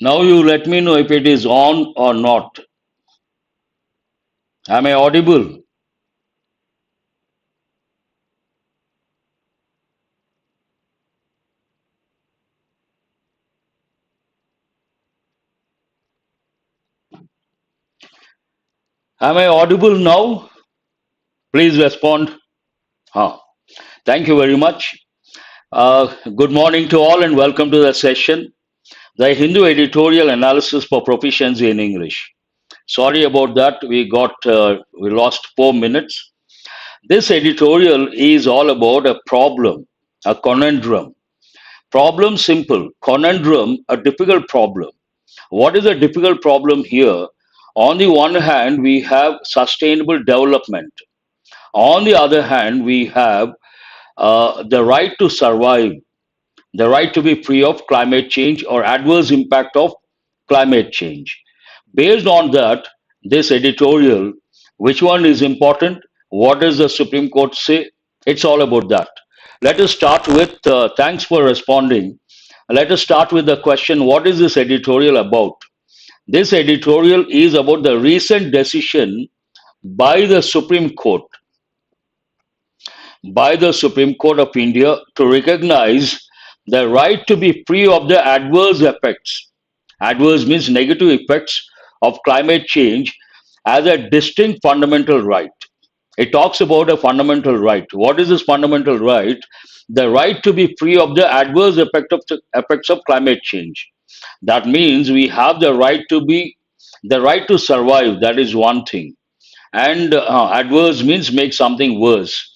Now you let me know if it is on or not. Am I audible? Am I audible now? Please respond. Huh. Thank you very much. Good morning to all and welcome to the session, the Hindu Editorial Analysis for Proficiency in English. Sorry about that. We lost 4 minutes. This editorial is all about a problem, a conundrum. Problem simple, conundrum a difficult problem. What is a difficult problem here? On the one hand, we have sustainable development. On the other hand, we have the right to survive, the right to be free of climate change or adverse impact of climate change. Based on that, this editorial, which one is important? What does the Supreme Court say? It's all about that. Let us start with, thanks for responding. Let us start with the question, what is this editorial about? This editorial is about the recent decision by the Supreme Court, of India to recognize the right to be free of the adverse effects. Adverse means negative effects of climate change as a distinct fundamental right. It talks about a fundamental right. What is this fundamental right? The right to be free of the adverse effects of climate change. That means we have the right to survive. That is one thing. And adverse means make something worse.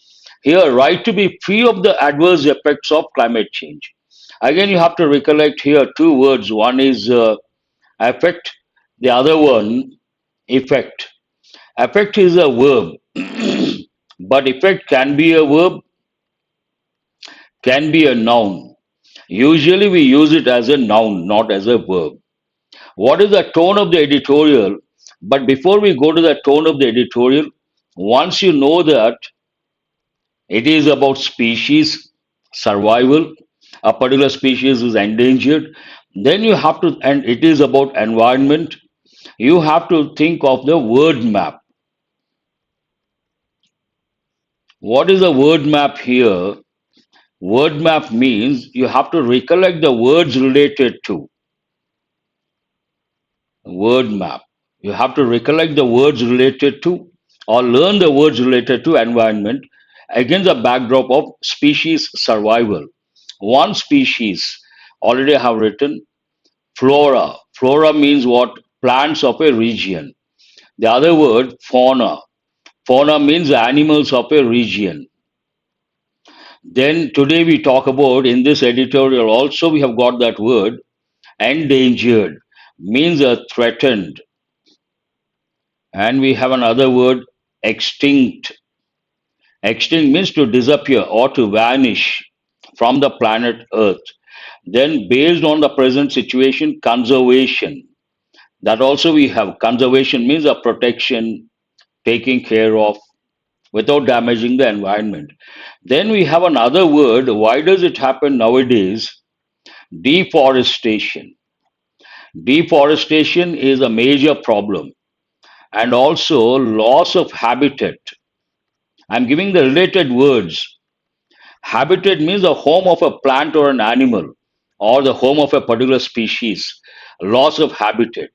Here, right to be free of the adverse effects of climate change. Again, you have to recollect here two words. One is affect, the other one effect. Affect is a verb, but effect can be a verb, can be a noun. Usually we use it as a noun, not as a verb. What is the tone of the editorial? But before we go to the tone of the editorial, once you know that it is about species survival, a particular species is endangered, then you have to, and it is about environment, you have to think of the word map. What is a word map here? Word map means you have to recollect the words related to. Word map. You have to recollect the words related to or learn the words related to environment against the backdrop of species survival. One species, already I have written, flora. Flora means what? Plants of a region. The other word, fauna. Fauna means animals of a region. Then today we talk about, in this editorial also we have got that word, endangered, means threatened. And we have another word, extinct. Extinct means to disappear or to vanish from the planet Earth. Then, based on the present situation, conservation. That also we have. Conservation means a protection, taking care of, without damaging the environment. Then we have another word. Why does it happen nowadays? Deforestation. Deforestation is a major problem, and also loss of habitat. I'm giving the related words. Habitat means the home of a plant or an animal, or the home of a particular species. Loss of habitat.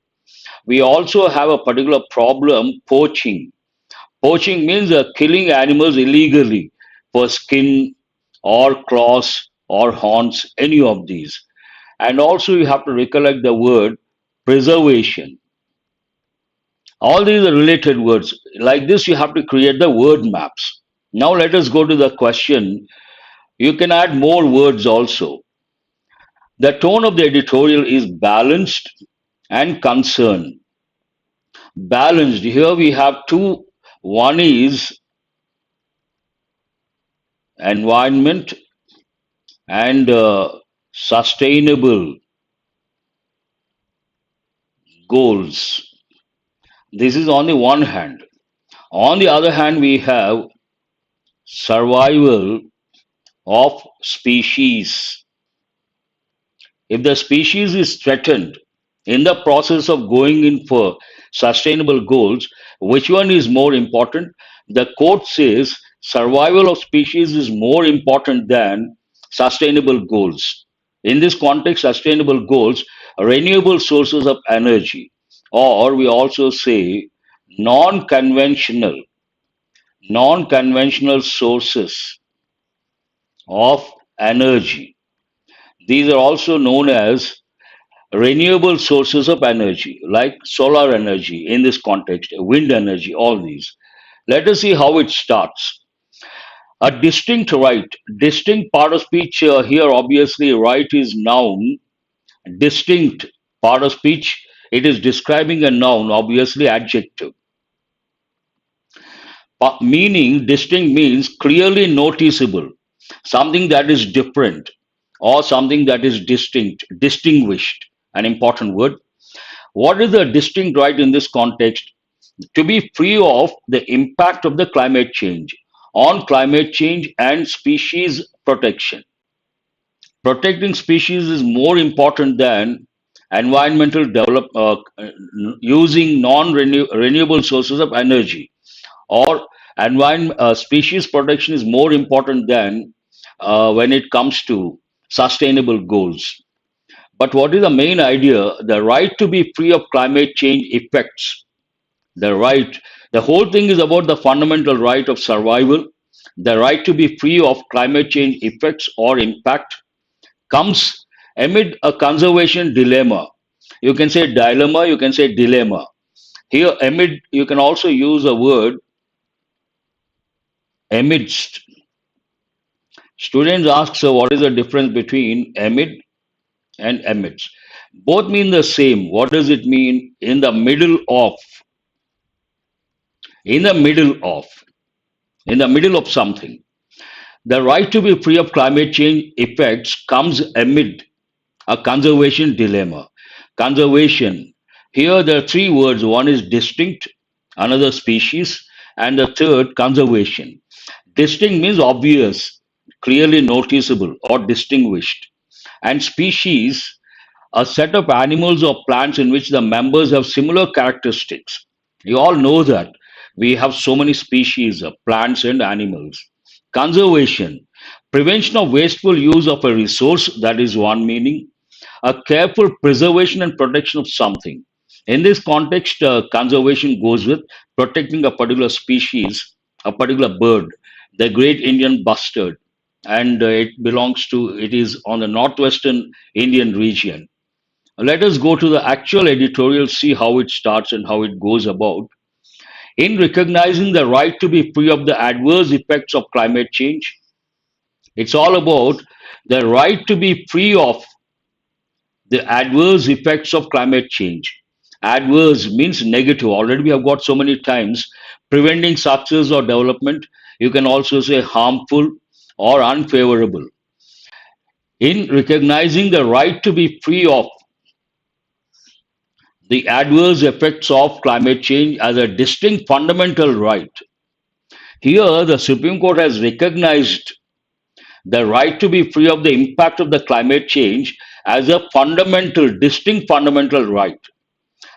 We also have a particular problem, poaching. Poaching means killing animals illegally for skin or claws or horns, any of these. And also you have to recollect the word preservation. All these are related words. Like this, you have to create the word maps. Now let us go to the question. You can add more words also. The tone of the editorial is balanced and concerned. Balanced. Here we have two. One is environment and sustainable goals. This is on the one hand. On the other hand, we have survival of species. If the species is threatened, In the process of going in for sustainable goals, which one is more important? The quote says survival of species is more important than sustainable goals. In this context, sustainable goals are renewable sources of energy, or we also say non-conventional, non-conventional sources of energy. These are also known as renewable sources of energy, like solar energy in this context, wind energy, all these. Let us see how it starts. A distinct right, distinct part of speech here, obviously, right is noun, distinct part of speech, it is describing a noun, obviously, adjective. Meaning, distinct means clearly noticeable, something that is different, or something that is distinct, distinguished, an important word. What is the distinct right in this context? To be free of the impact of the climate change on climate change and species protection. Protecting species is more important than environmental using non-renewable sources of energy, or species protection is more important than when it comes to sustainable goals. But what is the main idea? The right to be free of climate change effects. The right, the whole thing is about the fundamental right of survival. The right to be free of climate change effects or impact comes amid a conservation dilemma. You can say dilemma, you can say dilemma. Here, amid, you can also use a word amidst. Students ask, so what is the difference between amid and amidst? Both mean the same. What does it mean? In the middle of, in the middle of, in the middle of something. The right to be free of climate change effects comes amid a conservation dilemma. Conservation. Here there are three words. One is distinct, another species, and the third conservation. Distinct means obvious, clearly noticeable, or distinguished. And species, a set of animals or plants in which the members have similar characteristics. You all know that we have so many species of plants and animals. Conservation, prevention of wasteful use of a resource, that is one meaning. A careful preservation and protection of something. In this context, conservation goes with protecting a particular species, a particular bird, the great Indian bustard, and it is on the northwestern Indian region. Let us go to the actual editorial, see how it starts and how it goes about. In recognizing the right to be free of the adverse effects of climate change, it's all about the right to be free of the adverse effects of climate change. Adverse means negative. Already we have got so many times preventing success or development. You can also say harmful or unfavorable. In recognizing the right to be free of the adverse effects of climate change as a distinct fundamental right, here the Supreme Court has recognized the right to be free of the impact of the climate change as a fundamental, distinct fundamental right.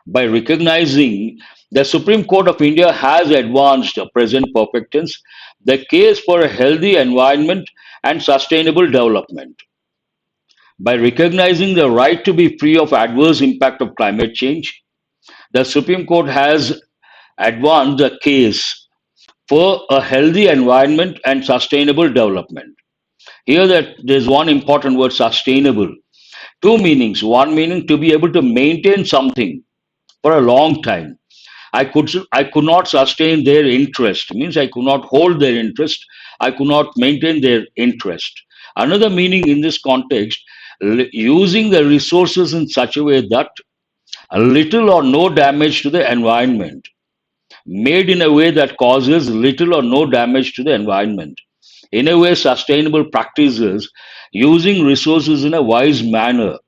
By recognizing the Supreme Court of India has advanced, present perfect tense, the case for a healthy environment and sustainable development. By recognizing the right to be free of adverse impact of climate change, the Supreme Court has advanced the case for a healthy environment and sustainable development. Here that there's one important word, sustainable. Two meanings. One meaning to be able to maintain something for a long time. I could not sustain their interest, means I could not hold their interest, I could not maintain their interest. Another meaning in this context, using the resources in such a way that little or no damage to the environment, made in a way that causes little or no damage to the environment. In a way, sustainable practices, using resources in a wise manner,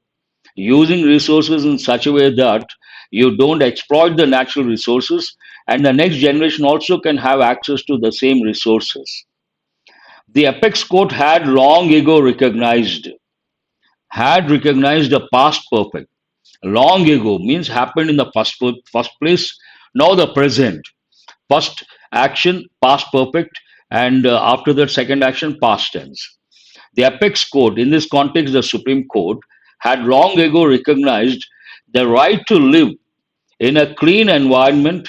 using resources in such a way that you don't exploit the natural resources and the next generation also can have access to the same resources. The apex court had long ago recognized a past perfect. Long ago means happened in the first place. Now the present. First action, past perfect, and after that, second action, past tense. The apex court, in this context, the Supreme Court, had long ago recognized the right to live in a clean environment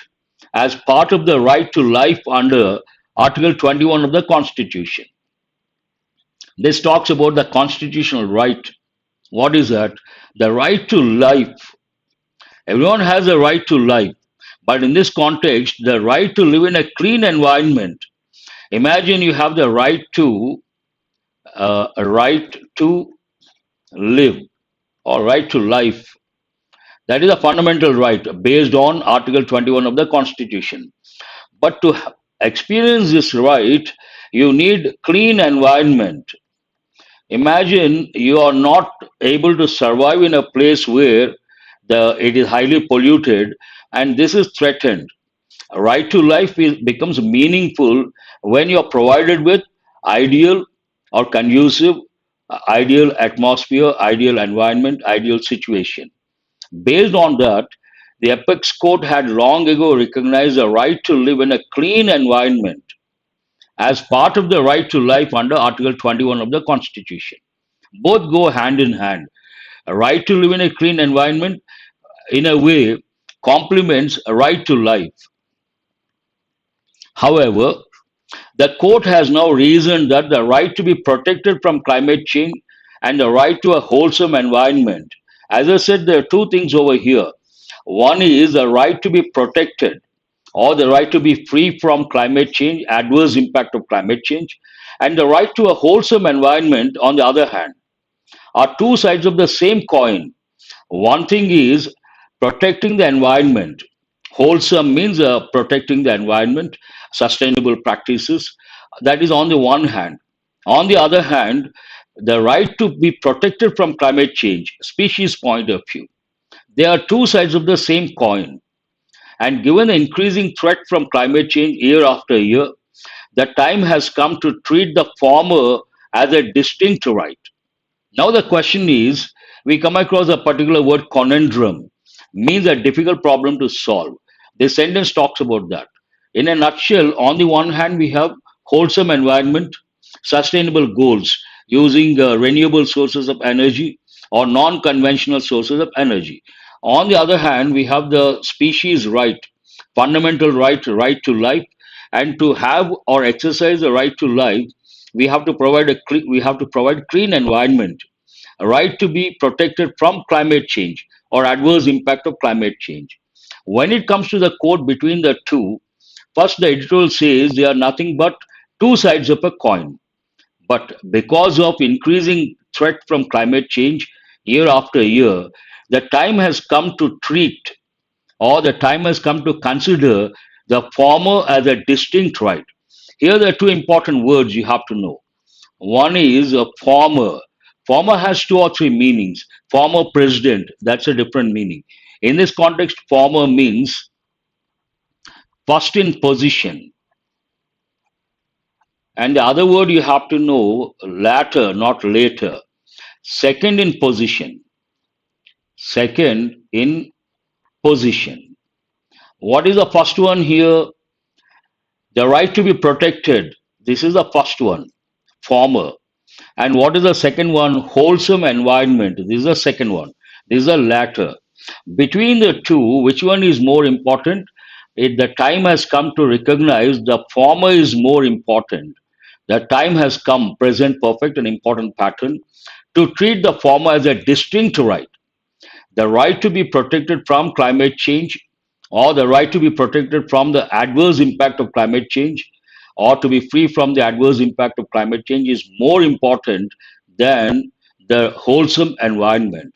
as part of the right to life under Article 21 of the Constitution. This talks about the constitutional right. What is that? The right to life. Everyone has a right to life. But in this context, the right to live in a clean environment. Imagine you have the right to live or right to life. That is a fundamental right based on Article 21 of the Constitution. But to experience this right, you need clean environment. Imagine you are not able to survive in a place where it is highly polluted and this is threatened. Right to life becomes meaningful when you are provided with ideal or conducive, ideal atmosphere, ideal environment, ideal situation. Based on that, the apex court had long ago recognized the right to live in a clean environment as part of the right to life under Article 21 of the Constitution. Both go hand in hand. A right to live in a clean environment, in a way, complements a right to life. However, the court has now reasoned that the right to be protected from climate change and the right to a wholesome environment. As I said, there are two things over here. One is the right to be protected or the right to be free from climate change, adverse impact of climate change, and the right to a wholesome environment, on the other hand, are two sides of the same coin. One thing is protecting the environment. Wholesome means protecting the environment, sustainable practices. That is on the one hand. On the other hand, the right to be protected from climate change, species point of view. They are two sides of the same coin. And given the increasing threat from climate change year after year, the time has come to treat the former as a distinct right. Now the question is, we come across a particular word conundrum, means a difficult problem to solve. This sentence talks about that. In a nutshell, on the one hand, we have wholesome environment, sustainable goals using renewable sources of energy or non-conventional sources of energy. On the other hand, we have the species right, fundamental right to life, and to have or exercise the right to life, we have to provide clean environment, a right to be protected from climate change or adverse impact of climate change. When it comes to the quote between the two, first the editorial says they are nothing but two sides of a coin. But because of increasing threat from climate change year after year, the time has come to treat or the time has come to consider the former as a distinct right. Here there are two important words you have to know. One is a former. Former has two or three meanings. Former president, that's a different meaning. In this context, former means first in position. And the other word you have to know, latter, not later. Second in position. Second in position. What is the first one here? The right to be protected. This is the first one, former. And what is the second one? Wholesome environment. This is the second one. This is the latter. Between the two, which one is more important? The time has come to recognize the former is more important. The time has come, present perfect, an important pattern, to treat the former as a distinct right. The right to be protected from climate change or the right to be protected from the adverse impact of climate change or to be free from the adverse impact of climate change is more important than the wholesome environment.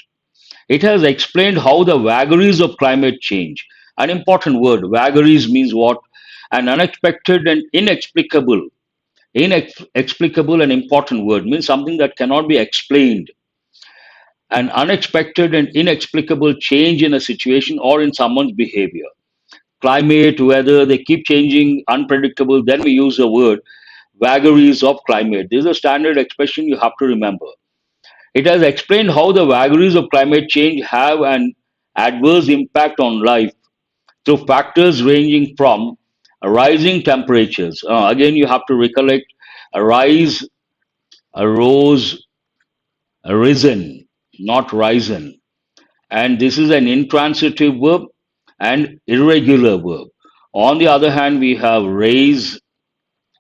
It has explained how the vagaries of climate change, an important word, vagaries means what? An unexpected and inexplicable. Inexplicable and important word means something that cannot be explained. An unexpected and inexplicable change in a situation or in someone's behavior. Climate, weather, they keep changing, unpredictable. Then we use the word vagaries of climate. This is a standard expression you have to remember. It has explained how the vagaries of climate change have an adverse impact on life through factors ranging from rising temperatures. Again, you have to recollect a rise, a rose, a risen, not risen. And this is an intransitive verb and irregular verb. On the other hand, we have raise,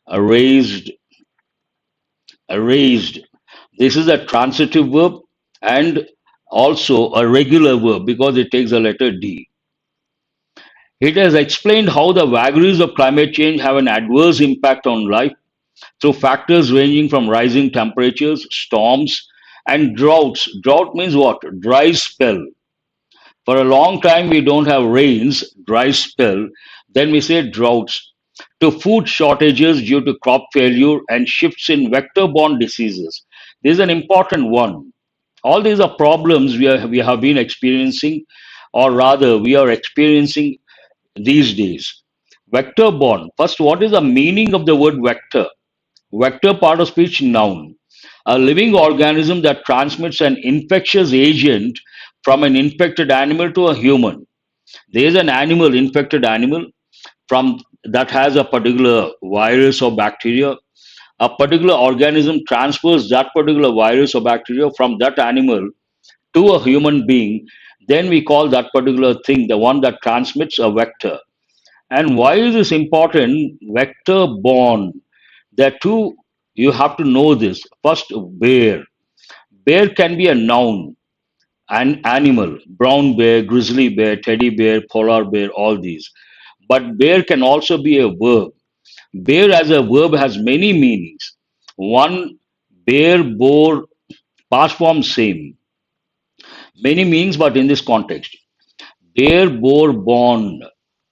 a raised, a raised. This is a transitive verb and also a regular verb because it takes the letter D. It has explained how the vagaries of climate change have an adverse impact on life through factors ranging from rising temperatures, storms, and droughts. Drought means what? Dry spell. For a long time, we don't have rains, dry spell. Then we say droughts. To food shortages due to crop failure and shifts in vector borne diseases. This is an important one. All these are problems we have been experiencing, or rather, we are experiencing these days. Vector borne. First, what is the meaning of the word vector? Vector, part of speech, noun. A living organism that transmits an infectious agent from an infected animal to a human. There is an animal, infected animal, from that has a particular virus or bacteria. A particular organism transfers that particular virus or bacteria from that animal to a human being. Then we call that particular thing, the one that transmits, a vector. And why is this important? Vector borne. There are two, you have to know this. First, bear. Bear can be a noun, an animal, brown bear, grizzly bear, teddy bear, polar bear, all these. But bear can also be a verb. Bear as a verb has many meanings. One, bear, bore, past form same. Many meanings, but in this context. Bear, bore, born.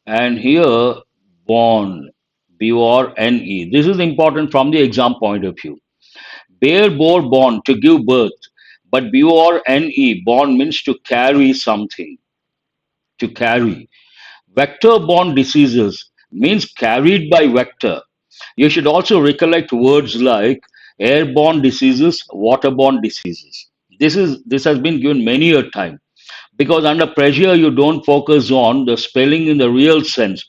And here, born, B-O-R-N-E. This is important from the exam point of view. Bear, bore, born, to give birth. But B-O-R-N-E, born means to carry something, to carry. Vector borne diseases means carried by vector. You should also recollect words like airborne diseases, waterborne diseases. This has been given many a time because under pressure you don't focus on the spelling in the real sense.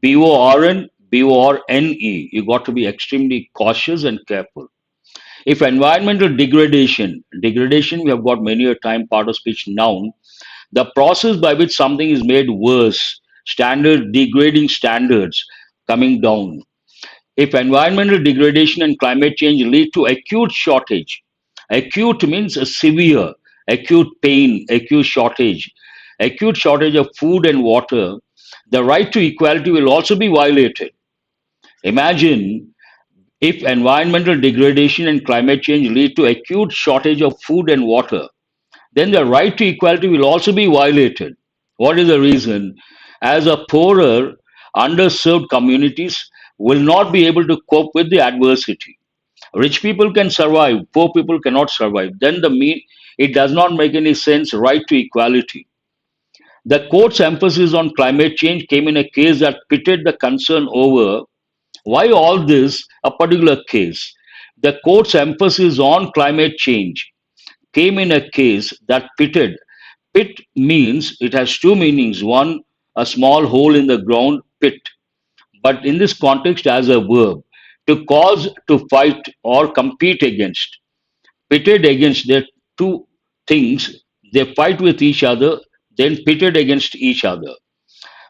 B-O-R-N, B-O-R-N-E. You got to be extremely cautious and careful. If environmental degradation we have got many a time, part of speech, noun, the process by which something is made worse, degrading standards coming down. If environmental degradation and climate change lead to acute shortage, acute means a severe, acute pain, acute shortage of food and water, the right to equality will also be violated. Imagine if environmental degradation and climate change lead to acute shortage of food and water, then the right to equality will also be violated. What is the reason? As a poorer, underserved communities will not be able to cope with the adversity. Rich people can survive, poor people cannot survive. Then it does not make any sense, right to equality. The court's emphasis on climate change came in a case that pitted the concern over why all this, a particular case. The court's emphasis on climate change came in a case that pitted. Pit means, it has two meanings. One, a small hole in the ground, pit. But in this context, as a verb, to cause, to fight, or compete against. Pitted against, the two things, they fight with each other, then pitted against each other.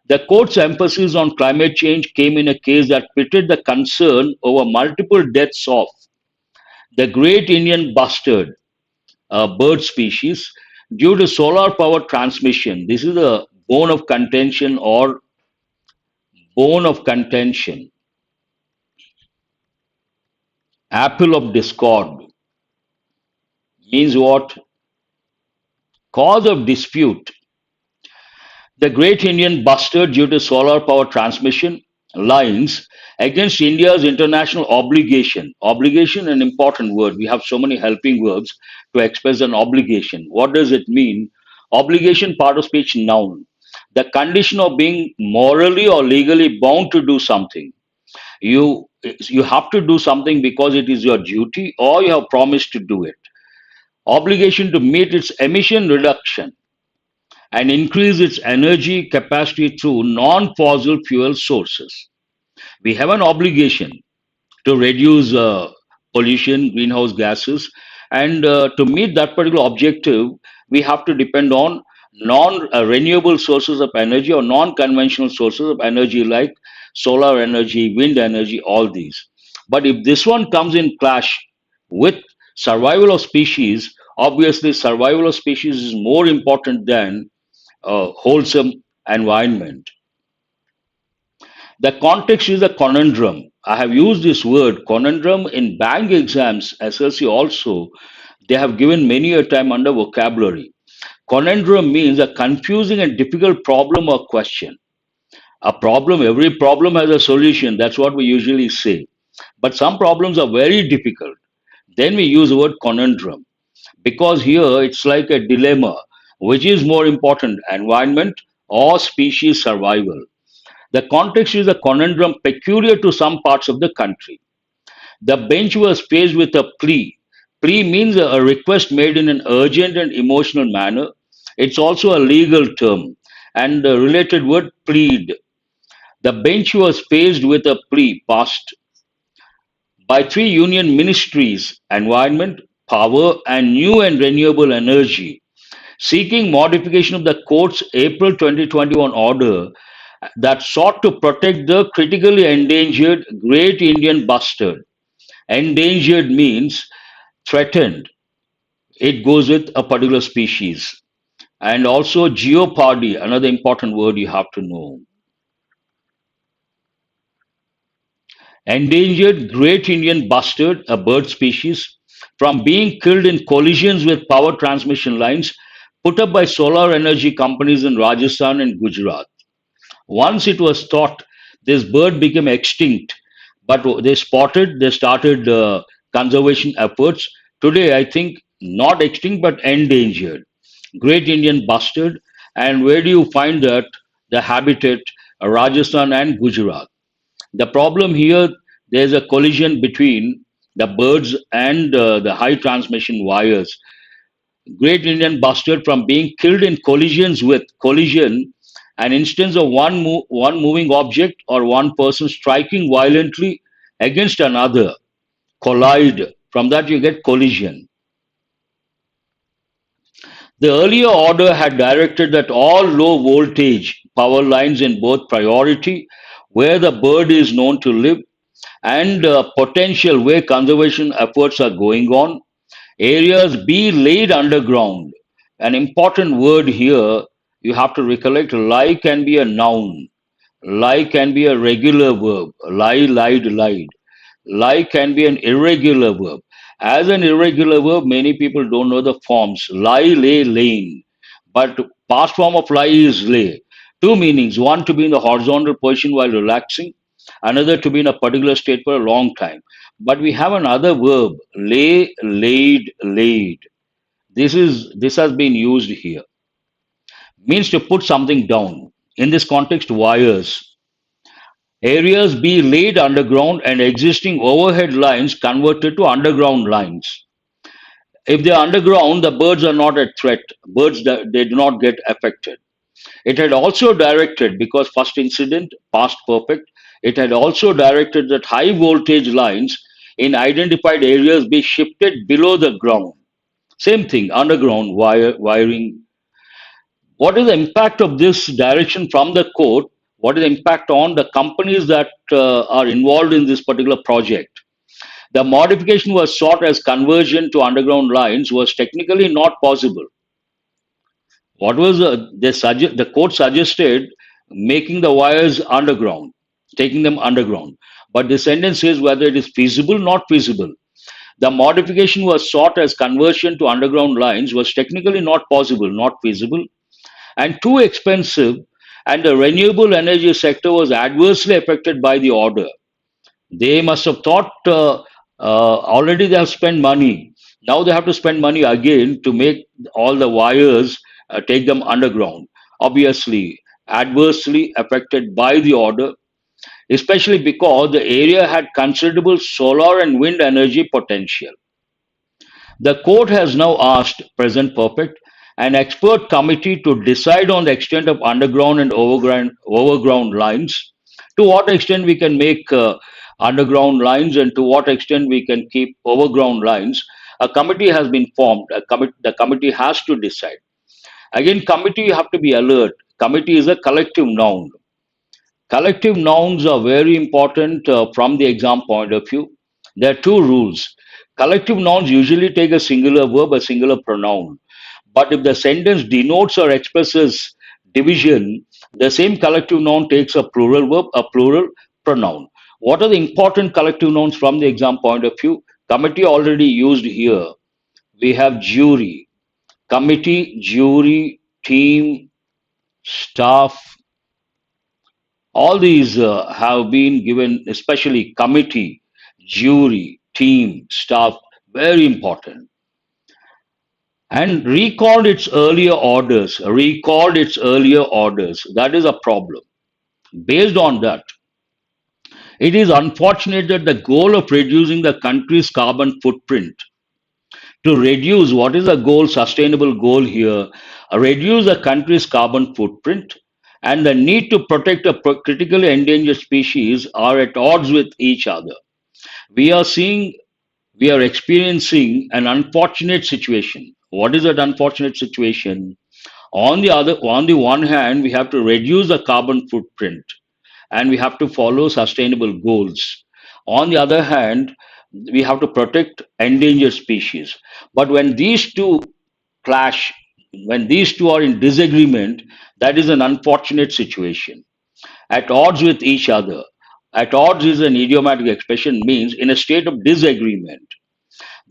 The court's emphasis on climate change came in a case that pitted the concern over multiple deaths of the great Indian bustard, a bird species, due to solar power transmission. This is a bone of contention or bone of contention, apple of discord. Means what? Cause of dispute. The great Indian bustard due to solar power transmission lines against India's international obligation. Obligation, an important word. We have so many helping verbs to express an obligation. What does it mean? Obligation, part of speech, noun. The condition of being morally or legally bound to do something. You you have to do something because it is your duty or you have promised to do it. Obligation to meet its emission reduction and increase its energy capacity through non-fossil fuel sources. We have an obligation to reduce pollution, greenhouse gases, and to meet that particular objective, we have to depend on non-renewable sources of energy or non-conventional sources of energy like solar energy, wind energy, all these. But if this one comes in clash with survival of species, obviously survival of species is more important than a wholesome environment. The context is a conundrum. I have used this word conundrum in bank exams, SSC also. They have given many a time under vocabulary. Conundrum means a confusing and difficult problem or question. A problem, every problem has a solution. That's what we usually say. But some problems are very difficult. Then we use the word conundrum because here it's like a dilemma. Which is more important, environment or species survival? The context is a conundrum peculiar to some parts of the country. The bench was faced with a plea. Plea means a request made in an urgent and emotional manner. It's also a legal term. And the related word plead. The bench was faced with a plea passed by three union ministries environment, power, and new and renewable energy, seeking modification of the court's April 2021 order that sought to protect the critically endangered great Indian bustard. Endangered means threatened, it goes with a particular species. And also, geopardy, another important word you have to know. Endangered great Indian bustard, a bird species, from being killed in collisions with power transmission lines put up by solar energy companies in Rajasthan and Gujarat. Once it was thought this bird became extinct, but they started conservation efforts. Today, I think not extinct but endangered. Great Indian bustard. And where do you find that? The habitat, Rajasthan and Gujarat. The problem here, there's a collision between the birds and the high transmission wires. Great Indian bustard from being killed in collisions with collision, an instance of one moving object or one person striking violently against another, collide. From that you get collision. The earlier order had directed that all low voltage power lines in both priority, where the bird is known to live, and potential where conservation efforts are going on, areas be laid underground. An important word here you have to recollect, lie can be a noun, lie can be a regular verb, lie, lied, lied. Lie can be an irregular verb. As an irregular verb, many people don't know the forms. Lie, lay, laying. But past form of lie is lay. Two meanings. One to be in the horizontal position while relaxing, another to be in a particular state for a long time. But we have another verb, lay, laid, laid. This has been used here. Means to put something down. In this context, wires. Areas be laid underground and existing overhead lines converted to underground lines. If they're underground, the birds are not a threat. Birds, they do not get affected. It had also directed, because first incident, past perfect, it had also directed that high voltage lines in identified areas be shifted below the ground. Same thing, underground wiring. What is the impact of this direction from the court? What is the impact on the companies that are involved in this particular project? The modification was sought as conversion to underground lines was technically not possible. What was the court suggested making the wires underground, taking them underground. But the sentence says whether it is feasible, not feasible. The modification was sought as conversion to underground lines was technically not possible, not feasible, and too expensive, and the renewable energy sector was adversely affected by the order. They must have thought already they have spent money. Now they have to spend money again to make all the wires, take them underground. Obviously, adversely affected by the order, especially because the area had considerable solar and wind energy potential. The court has now asked, present perfect, an expert committee to decide on the extent of underground and overground lines, to what extent we can make underground lines and to what extent we can keep overground lines. A committee has been formed. The committee has to decide. Again, committee, you have to be alert. Committee is a collective noun. Collective nouns are very important from the exam point of view. There are two rules. Collective nouns usually take a singular verb, a singular pronoun. But if the sentence denotes or expresses division, the same collective noun takes a plural verb, a plural pronoun. What are the important collective nouns from the exam point of view? Committee already used here. We have jury, committee, jury, team, staff. All these have been given, especially committee, jury, team, staff, very important. And recalled its earlier orders, recalled its earlier orders. That is a problem. Based on that, it is unfortunate that the goal of reducing the country's carbon footprint, to reduce, what is the goal, sustainable goal here, reduce the country's carbon footprint and the need to protect a critically endangered species are at odds with each other. We are seeing, we are experiencing an unfortunate situation. What is that unfortunate situation? On the one hand, we have to reduce the carbon footprint and we have to follow sustainable goals. On the other hand, we have to protect endangered species. But when these two clash, when these two are in disagreement, that is an unfortunate situation. At odds with each other. At odds is an idiomatic expression, means in a state of disagreement.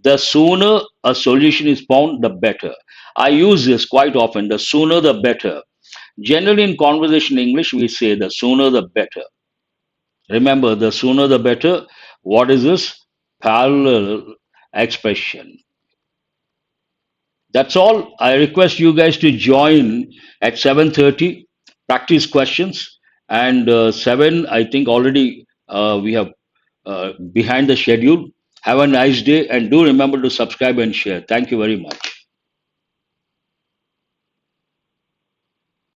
The sooner a solution is found, the better. I use this quite often, the sooner the better. Generally, in conversation English, we say the sooner the better. Remember, the sooner the better. What is this? Parallel expression. That's all. I request you guys to join at 7:30. Practice questions and 7. I think already we have behind the schedule. Have a nice day and do remember to subscribe and share. Thank you very much.